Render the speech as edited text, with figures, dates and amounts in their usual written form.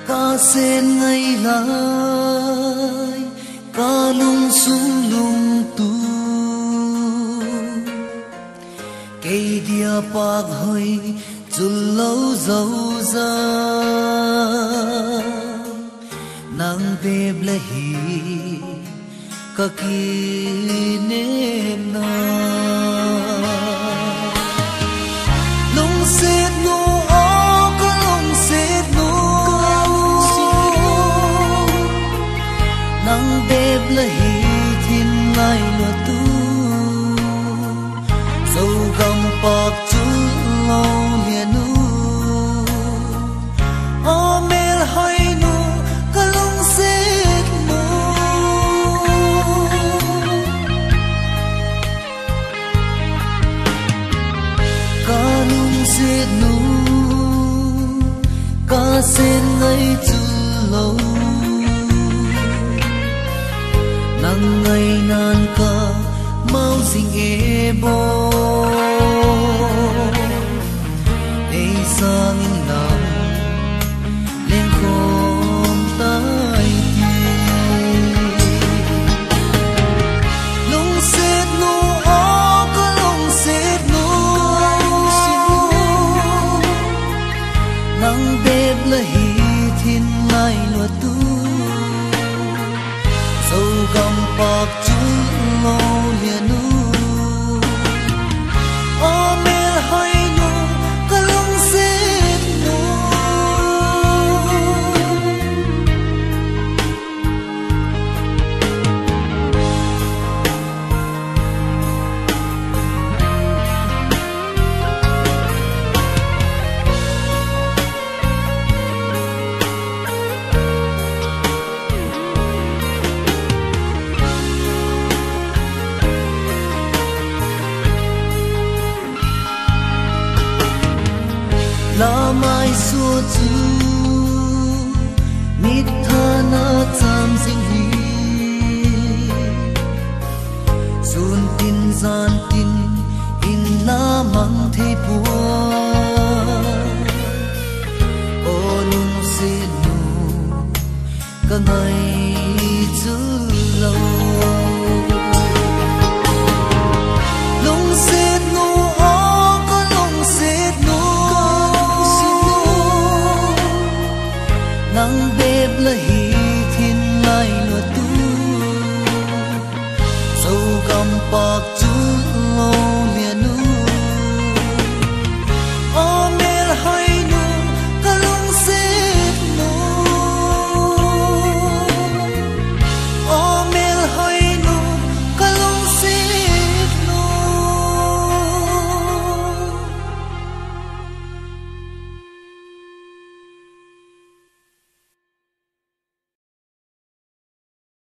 ca sen ngày lại ca lung sung lung tu cây dia bạc hơi chul lâu dâu ra nang beb lahi ka ki ne na lung set no o ka lung set no nang beb lahi thin lai lo tu dâu gam bạc chul lâu liền nu o mel hai nu ka lung set no ka lung set no ca sen ngày chul lâu nang ngày nan ca mau sing e bo e sang in nam lên khom tai ti lung set no o có lung set no nang beb la hi thin lai lo tu dâu gam bạc chul lo liền nu o mel hai nu ka lung set no la mai xua chu mit tha na cham sing hi sun tin gian tin in la mang thei bua o lung se nu ka ngai chu lo lung se nu o ka lung se nu nang beb la hi thin lai lo tu dâu gam bạc